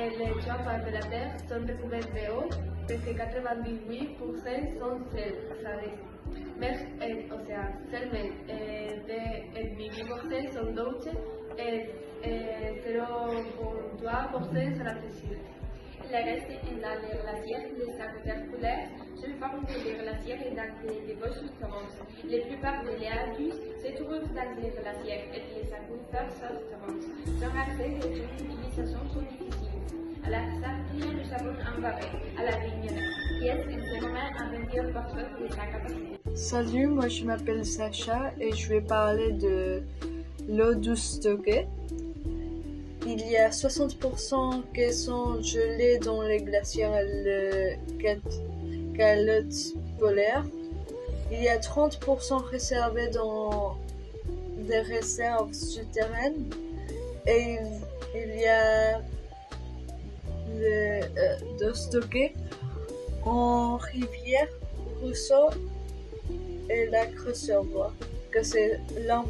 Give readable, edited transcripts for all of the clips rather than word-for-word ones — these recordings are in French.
les 3 parts de la Terre sont recouvertes d'eau, parce que 98% sont salées. Mer et océan, seulement 18% sont dolces et 0,3% sont acides. Le reste est dans les glaciers des secteurs polaires, sous forme de glaciers et dans les roches souterraines. La plupart des lagus se trouvent dans les glaciers et les aquifères souterrains. Son accès et son utilisation sont difficiles. À la sartine, nous avons un barret, à la vigne, qui est un phénomène à 21% de sa capacité. Salut, moi je m'appelle Sacha et je vais parler de l'eau douce stockée. Il y a 60% qui sont gelés dans les glaciers et les calottes polaires. Il y a 30% réservés dans des réserves souterraines. Et il y a de stocker en rivière, ruisseau et lac réservoir, que c'est 1%.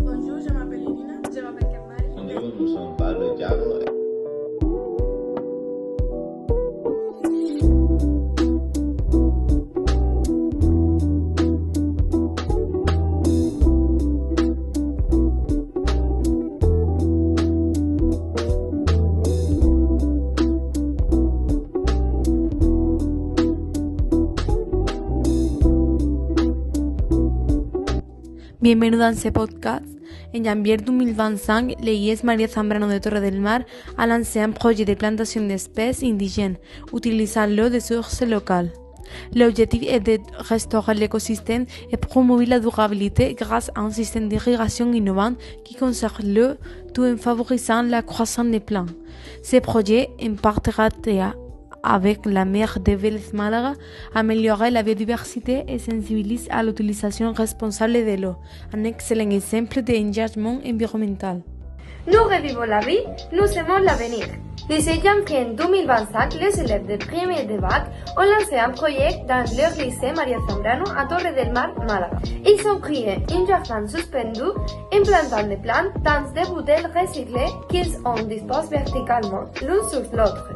Bonjour, je m'appelle Irina. Je m'appelle Kamari. Bonjour, nous sommes Paolo et Giacomo. Bienvenido a este podcast. En janvier 2025, l'IES Maria Zambrano de Torre del Mar a lancé un projet de plantation d'espèces indigènes utilisant l'eau de sources locales. L'objectif est de restaurer l'écosystème et promouvoir la durabilité grâce à un système d'irrigation innovant qui conserve l'eau tout en favorisant la croissance des plantes. Ce projet, en partenariat avec la maire de Vélez Málaga, améliorer la biodiversité et sensibilise à l'utilisation responsable de l'eau, un excellent exemple d'engagement environnemental. Nous revivons la vie, nous aimons l'avenir. Le 16 janvier 2025, les élèves de premier de bac ont lancé un projet dans leur lycée Maria Zambrano à Torre del Mar, Málaga. Ils ont créé un jardin suspendu en plantant des plantes dans des bouteilles recyclées qu'ils ont disposées verticalement l'une sur l'autre.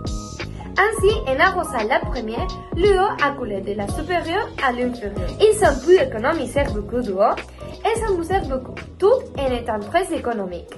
Ainsi, en arrosant la première, l'eau a coulé de la supérieure à l'inférieure. Ils ont pu économiser beaucoup d'eau et s'amuser beaucoup, tout en étant très économique.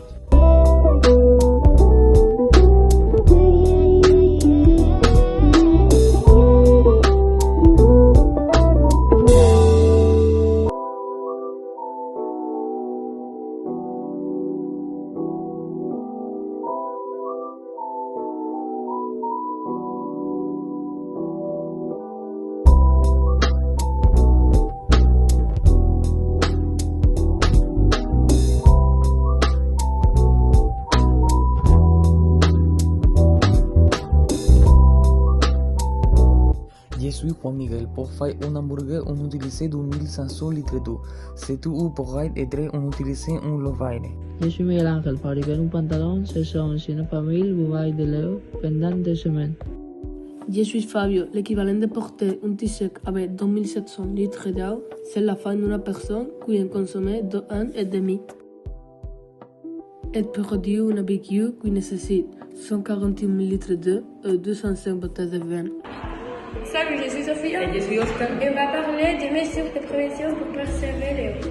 Je suis Juan Miguel. Pour faire un hamburger, on utilise 2500 litres d'eau. C'est tout pour aider on utilise un lavaire. Je suis Miguel Ángel. Fabriquer un pantalon, ce sont 100 familles bouteilles de lait pendant 2 semaines. Je suis Fabio. L'équivalent de porter un t-shirt avec 2700 litres d'eau, c'est la fin d'une personne qui en consomme 2 ans et demi. Elle produit un barbecue qui nécessite 141 litres d'eau et 205 bouteilles de vin. Salut, je suis Sophia. Et je suis Oscar. Et on va parler des mesures de prévention pour préserver l'eau.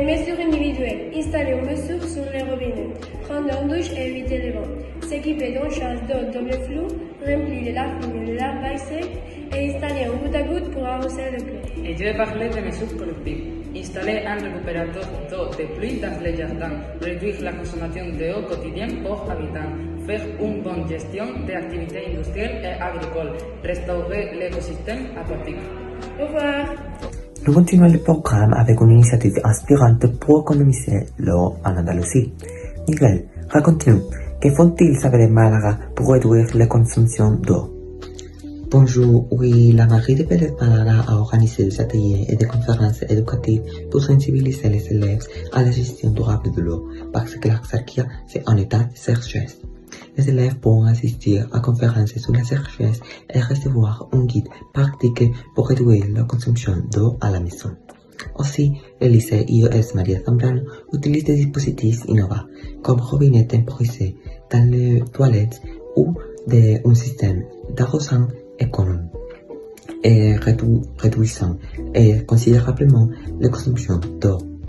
Mesures individuelles. Installer une mesure sur les robinets. Prendre une douche et éviter les vents. S'équiper d'un chasse d'eau double flou, rempli de la fine et de la paille sec et installer un goutte à goutte pour arroser le blé. Et je vais parler des mesures collectives. Installer un récupérateur d'eau de pluie dans les jardins. Réduire la consommation d'eau quotidienne par habitant. Faire une bonne gestion des activités industrielles et agricoles. Restaurer l'écosystème aquatique. Au revoir. Nous continuons le programme avec une initiative inspirante pour économiser l'eau en Andalousie. Miguel, raconte-nous, que font-ils savoir Málaga pour réduire la consommation d'eau? Bonjour, oui, la mairie de Pérez Manara a organisé des ateliers et des conférences éducatives pour sensibiliser les élèves à la gestion durable de l'eau, parce que la Xarquía c'est en état de sécheresse. Les élèves pourront assister à conférences sur la sécheresse et recevoir un guide pratique pour réduire la consommation d'eau à la maison. Aussi, le lycée IES María Zambrano utilise des dispositifs innovants, comme robinet temporisé dans les toilettes ou un système d'arrosage économe et réduisant considérablement la consommation d'eau.